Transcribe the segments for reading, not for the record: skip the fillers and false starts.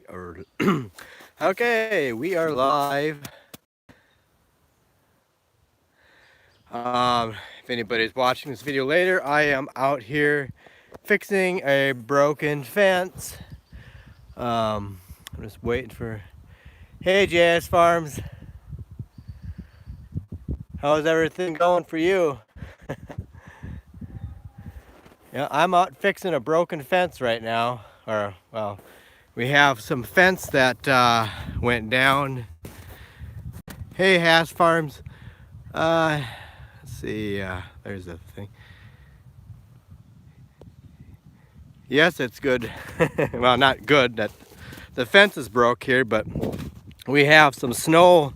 Or okay, we are live. If anybody's watching this video later, I am out here fixing a broken fence. I'm just waiting for. Hey, JS Farms, how's everything going for you? Yeah, I'm out fixing a broken fence right now. Or well, we have some fence that went down. Hey, Hass Farms. Let's see. There's the thing. Yes, it's good. Well, not good that the fence is broke here, but we have some snow.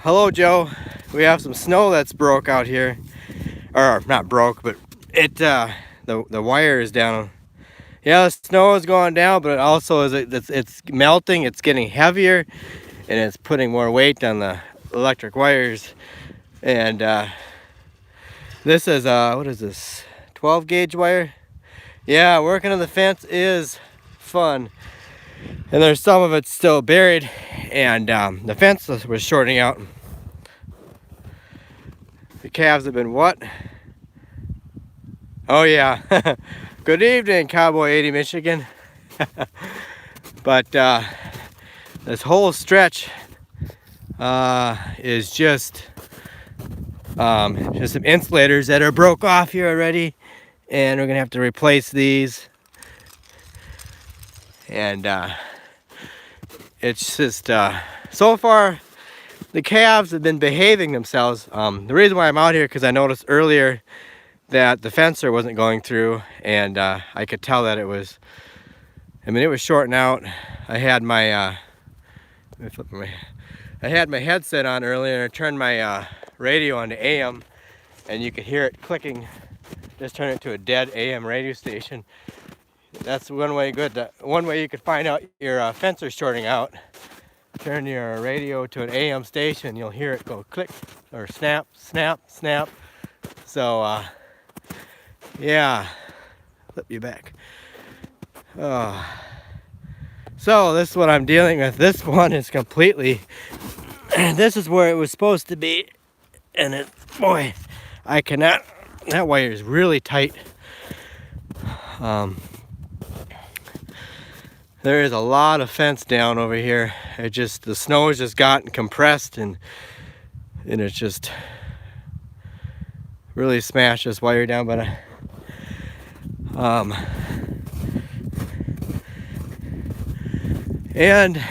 Hello, Joe. We have some snow that's broke out here, or not broke, but the wire is down. Yeah, the snow is going down, but it also it's melting. It's getting heavier, and it's putting more weight on the electric wires. And this is what is this? 12 gauge wire. Yeah, working on the fence is fun. And there's some of it still buried, and the fence was shorting out. The calves have been what? Oh yeah. Good evening, Cowboy 80 Michigan. But this whole stretch is just some insulators that are broke off here already, and we're gonna have to replace these. And it's just so far the calves have been behaving themselves. The reason why I'm out here because I noticed earlier that the fencer wasn't going through, and I could tell that it was. I mean, it was shorting out. I had my I had my headset on earlier, and I turned my radio on to AM, and you could hear it clicking. Just turn it to a dead AM radio station. That's one way one way you could find out your fencer shorting out. Turn your radio to an AM station, you'll hear it go click or snap, snap, snap. So yeah, flip you back. So this is what I'm dealing with. This one is completely, this is where it was supposed to be, and it, boy, I cannot, that wire is really tight. There is a lot of fence down over here. It just, the snow has just gotten compressed, and it's just really smashed this wire down. But and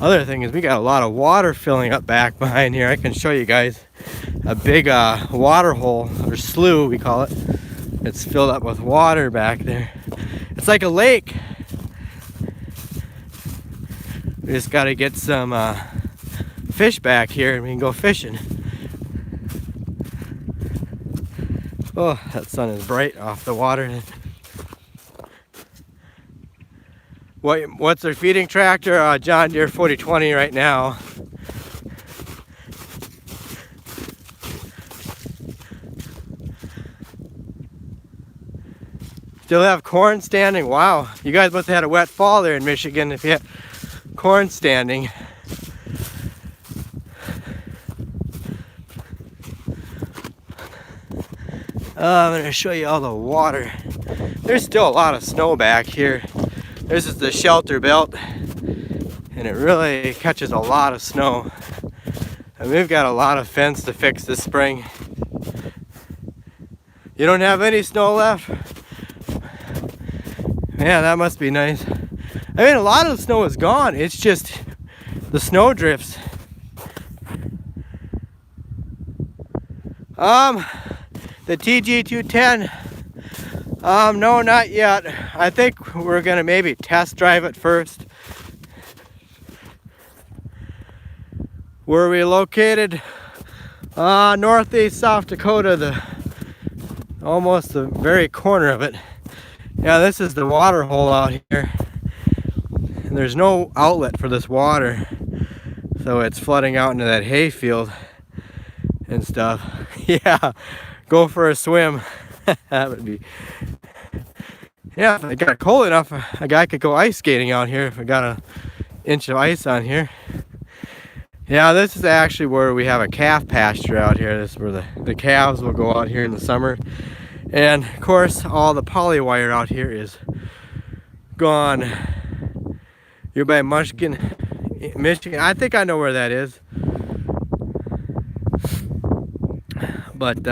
other thing is we got a lot of water filling up back behind here. I can show you guys a big water hole, or slough we call it. It's filled up with water back there. It's like a lake. We just got to get some fish back here, and we can go fishing. Oh, that sun is bright off the water. What's their feeding tractor? John Deere 4020 right now. Still have corn standing. Wow, you guys must have had a wet fall there in Michigan if you had corn standing. I'm going to show you all the water. There's still a lot of snow back here. This is the shelter belt, and it really catches a lot of snow. And we've got a lot of fence to fix this spring. You don't have any snow left? Yeah, that must be nice. I mean, a lot of the snow is gone. It's just the snow drifts. The TG210. No, not yet. I think we're gonna maybe test drive it first. Where are we located? Northeast South Dakota, almost the very corner of it. Yeah, this is the water hole out here. And there's no outlet for this water, so it's flooding out into that hay field and stuff. Yeah, go for a swim. That would be. Yeah, if it got cold enough, a guy could go ice skating out here if it got an inch of ice on here. Yeah, this is actually where we have a calf pasture out here. This is where the calves will go out here in the summer. And of course, all the poly wire out here is gone. You're by Muskegon, Michigan. I think I know where that is. But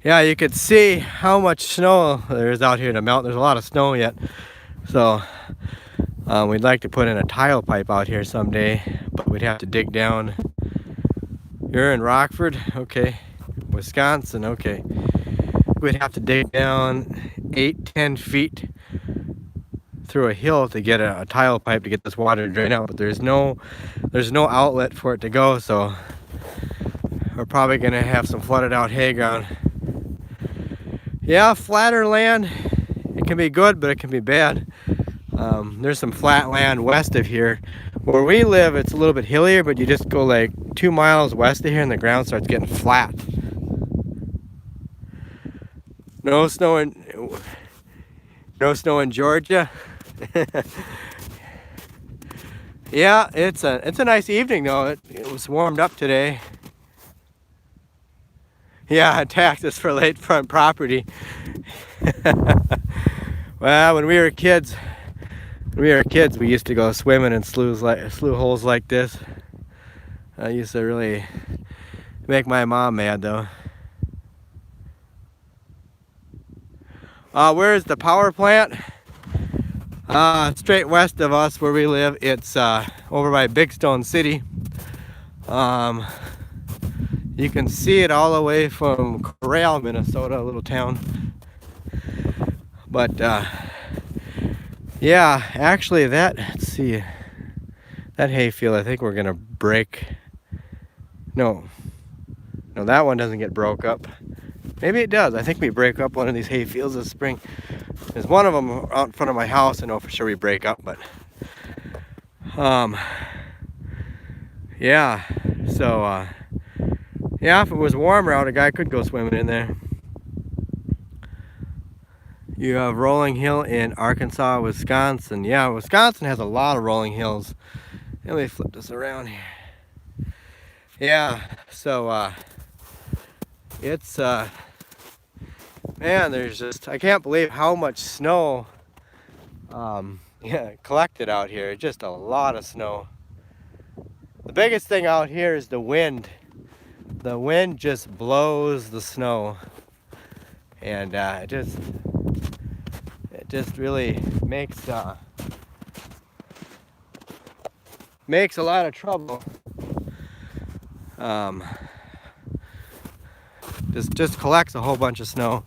yeah, you could see how much snow there is out here to melt. There's a lot of snow yet. So we'd like to put in a tile pipe out here someday, but we'd have to dig down. You're in Rockford? Okay. Wisconsin? Okay. We'd have to dig down 8-10 feet through a hill to get a tile pipe to get this water to drain out, but there's no outlet for it to go, so we're probably gonna have some flooded out hay ground. Yeah, flatter land, it can be good, but it can be bad. There's some flat land west of here. Where we live, it's a little bit hillier, but you just go like 2 miles west of here and the ground starts getting flat. No snow in Georgia. Yeah, it's a nice evening though. It was warmed up today. Yeah, taxes for lakefront property. Well, when we were kids, we used to go swimming in slough holes like this. I used to really make my mom mad though. Where's the power plant? Straight west of us where we live. It's over by Big Stone City. You can see it all the way from Corral, Minnesota, a little town. But yeah, actually let's see, that hayfield, I think we're gonna break. No, that one doesn't get broke up. Maybe it does. I think we break up one of these hayfields this spring. There's one of them out in front of my house. I know for sure we break up, but yeah. So yeah, if it was warmer out, a guy could go swimming in there. You have rolling hill in Arkansas, Wisconsin. Yeah, Wisconsin has a lot of rolling hills. Let me flip this around here. Yeah, so it's man, there's just, I can't believe how much snow yeah, collected out here. Just a lot of snow. The biggest thing out here is the wind. The wind just blows the snow, and it just really makes a lot of trouble. Just collects a whole bunch of snow.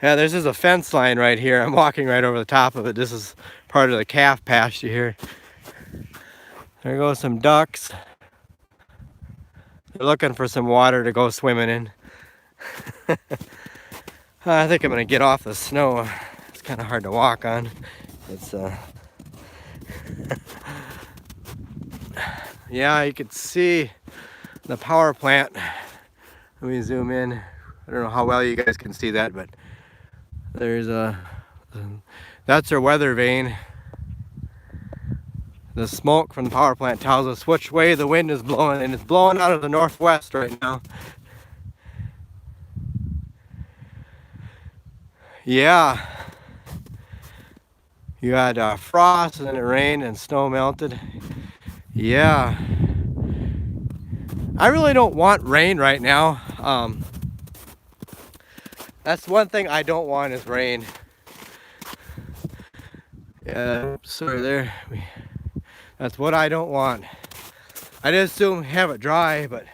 Yeah, there's just a fence line right here. I'm walking right over the top of it. This is part of the calf pasture here. There goes some ducks. They're looking for some water to go swimming in. I think I'm gonna get off the snow. It's kind of hard to walk on. It's yeah, you can see the power plant. Let me zoom in. I don't know how well you guys can see that, but there's that's our weather vane. The smoke from the power plant tells us which way the wind is blowing, and it's blowing out of the northwest right now. Yeah, you had frost and then it rained and snow melted. Yeah, I really don't want rain right now. That's one thing I don't want is rain. Yeah, sorry there. That's what I don't want. I just assume have it dry, but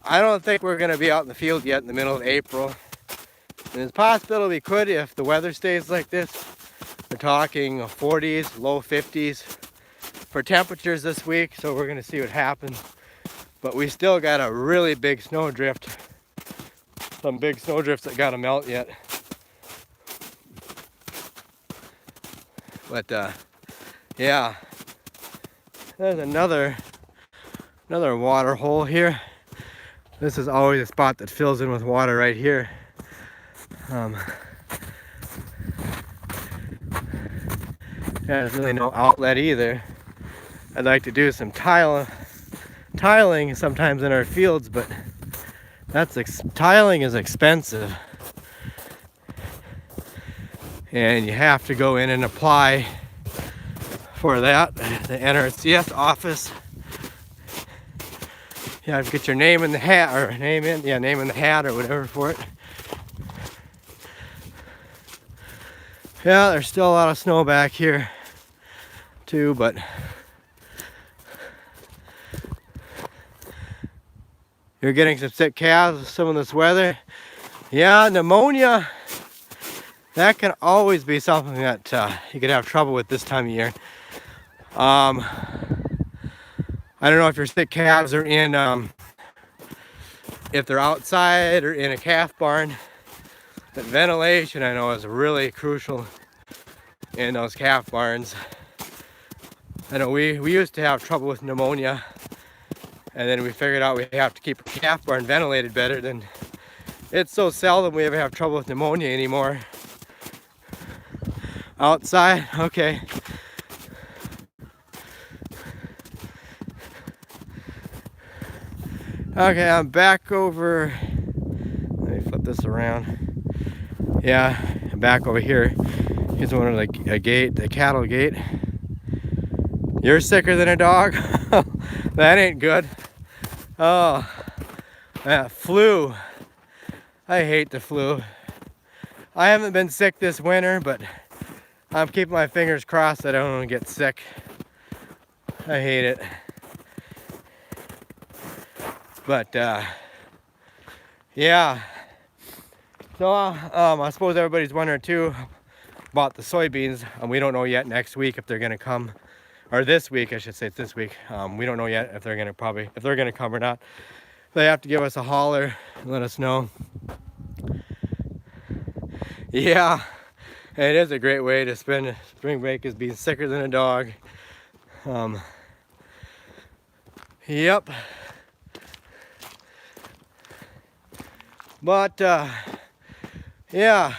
I don't think we're gonna be out in the field yet in the middle of April. And it's possible we could if the weather stays like this. We're talking 40s, low 50s for temperatures this week, so we're gonna see what happens. But we still got a really big snow drift. Some big snow drifts that gotta melt yet. But yeah, there's another Another water hole here. This is always a spot that fills in with water right here. Yeah, there's really no outlet either. I'd like to do some tiling sometimes in our fields, but tiling is expensive. And you have to go in and apply for that, the NRCS office. You have to get your name in the hat, or name in the hat or whatever for it. Yeah, there's still a lot of snow back here too, but you're getting some sick calves with some of this weather. Yeah, pneumonia, that can always be something that you could have trouble with this time of year. I don't know if your sick calves are in, if they're outside or in a calf barn. But ventilation, I know, is really crucial in those calf barns. I know we used to have trouble with pneumonia, and then we figured out we have to keep a calf barn ventilated better. Then it's so seldom we ever have trouble with pneumonia anymore. Outside, okay. Okay, I'm back over. Let me flip this around. Yeah, I'm back over here. Here's one of the cattle gate. You're sicker than a dog? That ain't good. Oh, that flu. I hate the flu. I haven't been sick this winter, but I'm keeping my fingers crossed that I don't get sick. I hate it. But yeah. So I suppose everybody's wondering too about the soybeans. We don't know yet next week if they're gonna come, or this week I should say. It's this week. We don't know yet if they're gonna come or not. They have to give us a holler and let us know. Yeah, it is a great way to spend spring break, is being sicker than a dog. Yep. But yeah,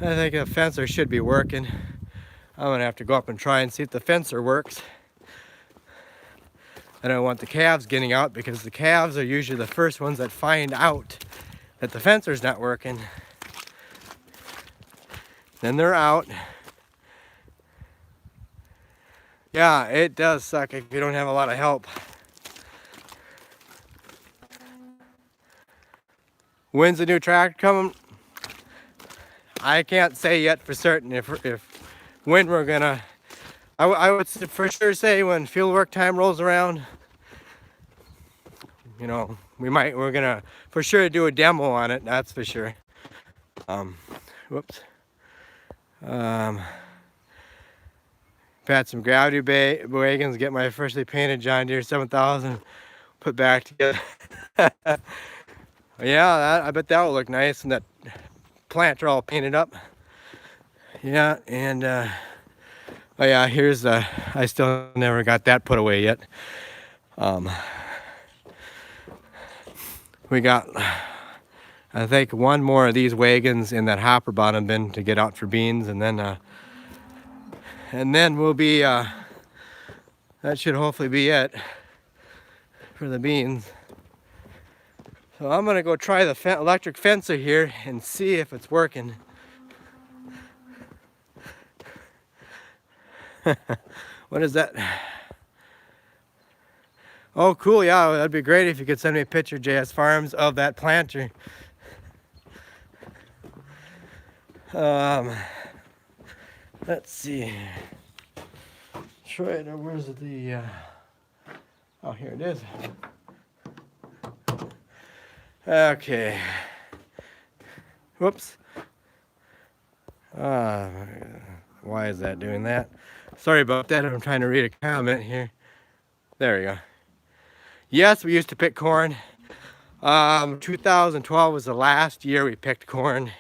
I think a fencer should be working. I'm gonna have to go up and try and see if the fencer works. I don't want the calves getting out, because the calves are usually the first ones that find out that the fencer's not working. Then they're out. Yeah, it does suck if you don't have a lot of help. When's the new tractor coming? I can't say yet for certain if when we're gonna. I would for sure say when field work time rolls around. You know, we're gonna for sure do a demo on it. That's for sure. Whoops. Had some gravity wagons, get my freshly painted John Deere 7000 put back together. Yeah, I bet that will look nice, and that plants are all painted up. Yeah, and oh yeah, here's I still never got that put away yet. We got, I think, one more of these wagons in that hopper bottom bin to get out for beans, and then we'll be that should hopefully be it for the beans. So I'm gonna go try the electric fencer here and see if it's working. What is that? Oh, cool. Yeah, that'd be great if you could send me a picture, JS Farms, of that planter. Let's see. Troy, where's the? Oh, here it is. Okay. Whoops. Why is that doing that? Sorry about that. I'm trying to read a comment here. There we go. Yes, we used to pick corn. 2012 was the last year we picked corn.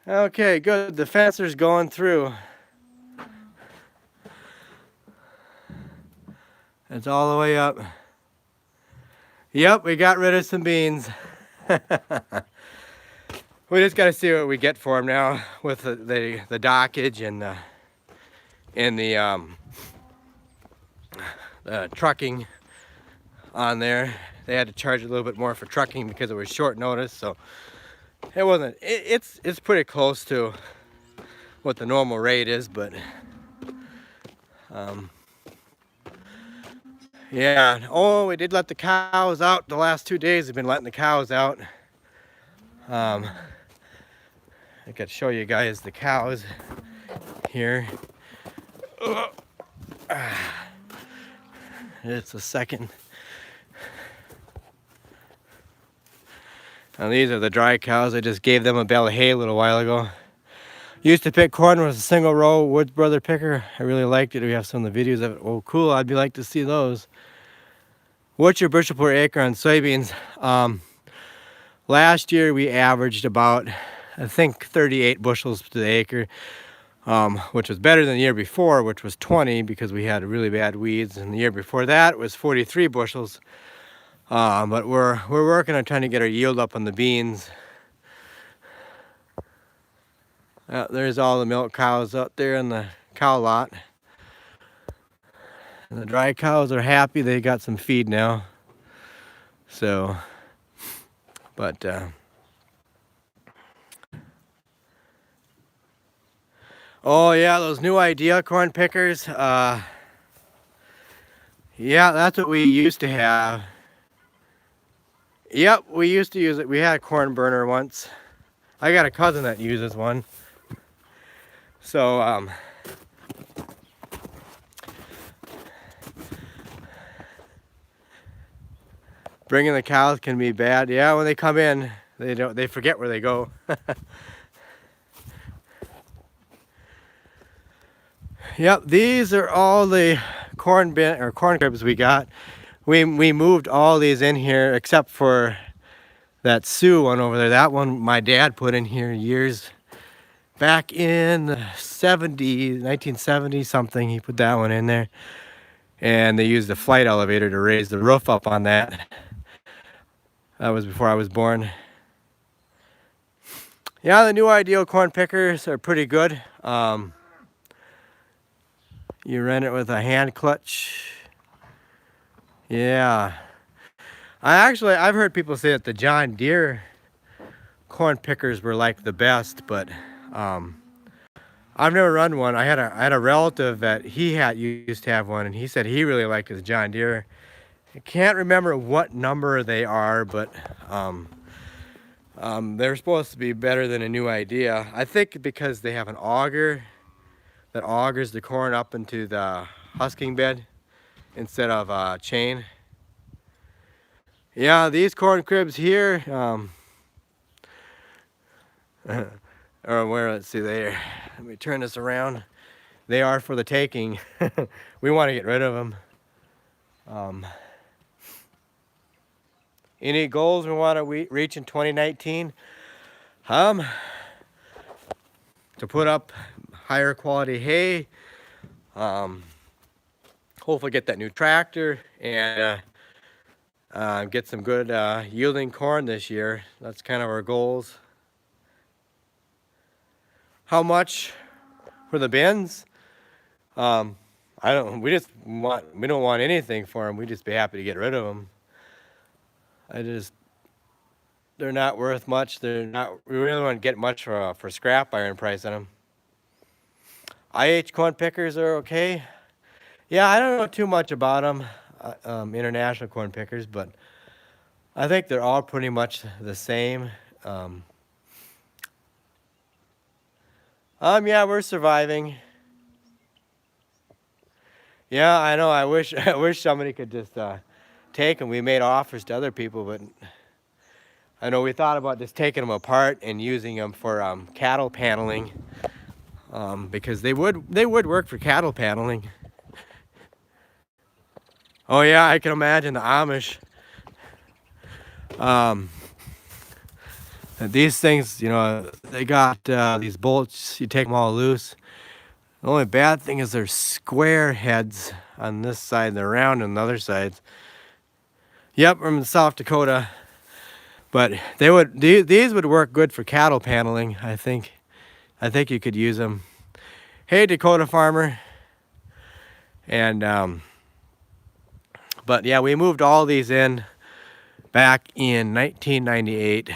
Okay, good. The fencer's going through. It's all the way up. Yep, we got rid of some beans. We just got to see what we get for them now with the dockage and the trucking on there. They had to charge a little bit more for trucking because it was short notice, so it wasn't. It's pretty close to what the normal rate is, but yeah. Oh, we did let the cows out the last 2 days. We've been letting the cows out. I could show you guys the cows here. It's a second. Now these are the dry cows. I just gave them a bale of hay a little while ago. Used to pick corn with a single row Woods Brother picker. I really liked it. We have some of the videos of it. Oh, cool. I'd be like to see those. What's your bushel per acre on soybeans? Last year we averaged about, I think, 38 bushels to the acre, which was better than the year before, which was 20 because we had really bad weeds. And the year before that was 43 bushels. But we're working on trying to get our yield up on the beans. There's all the milk cows out there in the cow lot. And the dry cows are happy. They got some feed now. So, but oh yeah, those new Idea corn pickers. Yeah, that's what we used to have. Yep, we used to use it. We had a corn burner once. I got a cousin that uses one. So, bringing the cows can be bad. Yeah, when they come in, they forget where they go. Yep, these are all the corn cribs we got. We moved all these in here except for that Sioux one over there. That one my dad put in here years back in the 70s, 1970 something. He put that one in there, and they used a flight elevator to raise the roof up on that. That was before I was born. Yeah, the new Ideal corn pickers are pretty good. You run it with a hand clutch. Yeah. I've heard people say that the John Deere corn pickers were like the best, but I've never run one. I had a relative that used to have one, and he said he really liked his John Deere. I can't remember what number they are, but they're supposed to be better than a new Idea. I think because they have an auger that augers the corn up into the husking bed instead of a chain. Yeah, these corn cribs here, or where, let's see there. Let me turn this around. They are for the taking. We want to get rid of them. Any goals we want to reach in 2019? To put up higher quality hay. Hopefully get that new tractor and get some good yielding corn this year. That's kind of our goals. How much for the bins? We don't want anything for them. We just be happy to get rid of them. They're not worth much. We really don't get much for scrap iron price on them. IH corn pickers are okay. Yeah, I don't know too much about them, international corn pickers, but I think they're all pretty much the same. Yeah, we're surviving. Yeah, I know. I wish somebody could just take them. We made offers to other people, but I know we thought about just taking them apart and using them for cattle paneling, because they would work for cattle paneling. Oh yeah, I can imagine the Amish. These things, they got these bolts. You take them all loose. The only bad thing is they're square heads. on this side and they're round on the other sides. Yep, from South Dakota. But these would work good for cattle paneling, I think. I think you could use them. Hey, Dakota farmer. And but yeah, we moved all these in back in 1998.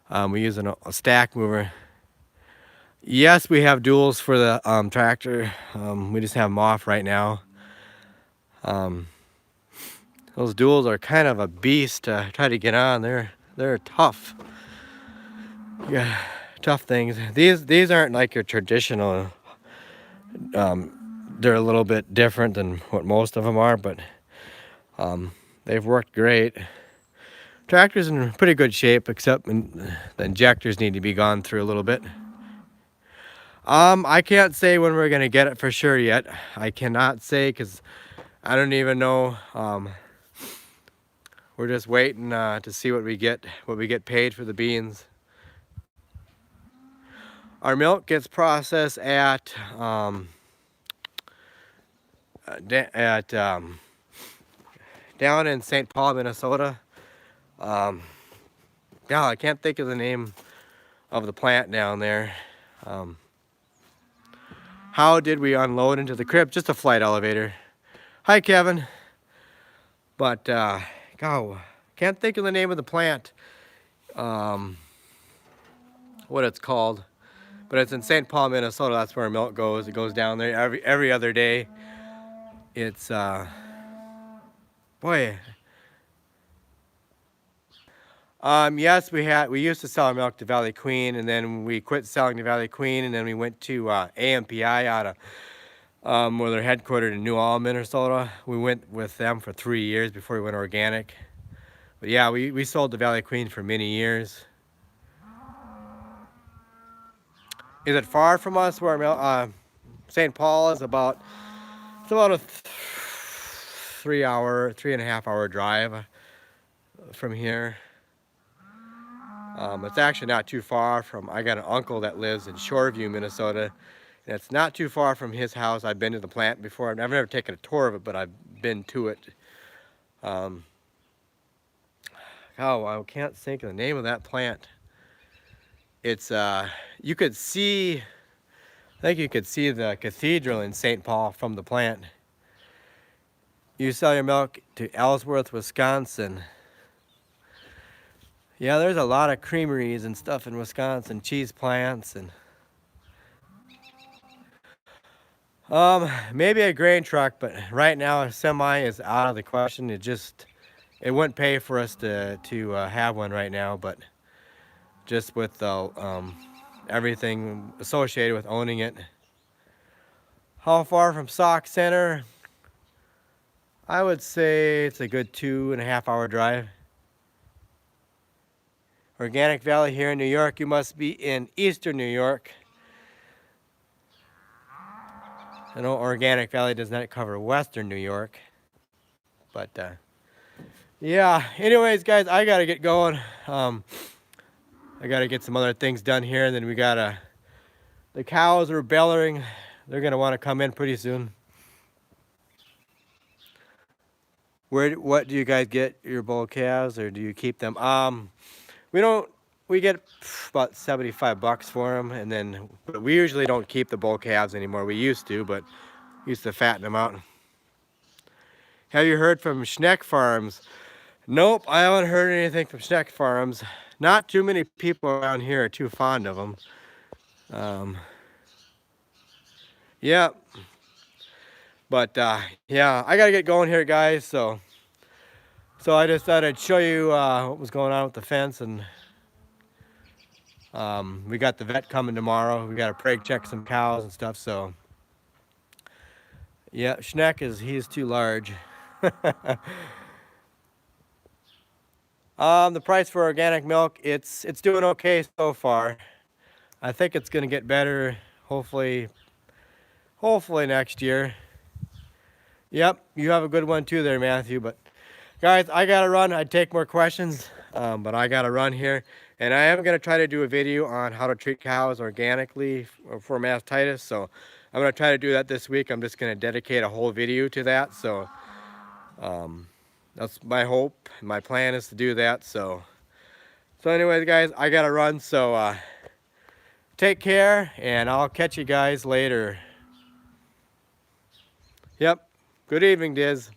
We're using a stack mover. Yes, we have duals for the tractor. We just have them off right now. Those duals are kind of a beast to try to get on. They're tough. Yeah, tough things. These aren't like your traditional. They're a little bit different than what most of them are, but they've worked great. Tractor's in pretty good shape, except the injectors need to be gone through a little bit. I can't say when we're gonna get it for sure yet. I cannot say because I don't even know. We're just waiting to see what we get paid for the beans. Our milk gets processed at down in St. Paul, Minnesota. Yeah, I can't think of the name of the plant down there. How did we unload into the crib? Just a flight elevator. Hi, Kevin. But God, can't think of the name of the plant. What it's called, but it's in St. Paul, Minnesota. That's where our milk goes. It goes down there every other day. It's boy. Yes, we used to sell our milk to Valley Queen, and then we quit selling to Valley Queen, and then we went to AMPI out of where they're headquartered in New Ulm, Minnesota. We went with them for 3 years before we went organic. But yeah, we sold to Valley Queen for many years. Is it far from us where St. Paul is? It's about a 3.5 hour drive from here. It's actually not too far from, I got an uncle that lives in Shoreview, Minnesota, and it's not too far from his house. I've been to the plant before. I've never taken a tour of it, but I've been to it. Oh, I can't think of the name of that plant. It's, you could see, I think you could see the cathedral in St. Paul from the plant. You sell your milk to Ellsworth, Wisconsin. Yeah, there's a lot of creameries and stuff in Wisconsin, cheese plants, and maybe a grain truck, but right now a semi is out of the question. It wouldn't pay for us to have one right now, but just with the everything associated with owning it. How far from Sauk Center? I would say it's a good 2.5 hour drive. Organic Valley here in New York. You must be in Eastern New York. I know Organic Valley does not cover Western New York. But yeah, anyways guys, I gotta get going. I gotta get some other things done here, and then we gotta, the cows are bellowing. They're gonna want to come in pretty soon. What do you guys get your bull calves, or do you keep them? We get about $75 for them, and then but we usually don't keep the bull calves anymore. We used to, but used to fatten them out. Have you heard from Schneck Farms? Nope, I haven't heard anything from Schneck Farms. Not too many people around here are too fond of them. Yeah, but yeah, I gotta get going here, guys. So I just thought I'd show you what was going on with the fence, and we got the vet coming tomorrow. We got to preg check some cows and stuff. So yeah, Schneck he's too large. The price for organic milk, it's doing okay so far. I think it's gonna get better, hopefully next year. Yep, you have a good one too there, Matthew. But guys, I gotta run. I'd take more questions, but I gotta run here. And I am gonna try to do a video on how to treat cows organically for mastitis. So I'm gonna try to do that this week. I'm just gonna dedicate a whole video to that. So that's my hope. My plan is to do that. So anyways, guys, I gotta run. So take care, and I'll catch you guys later. Yep. Good evening, Diz.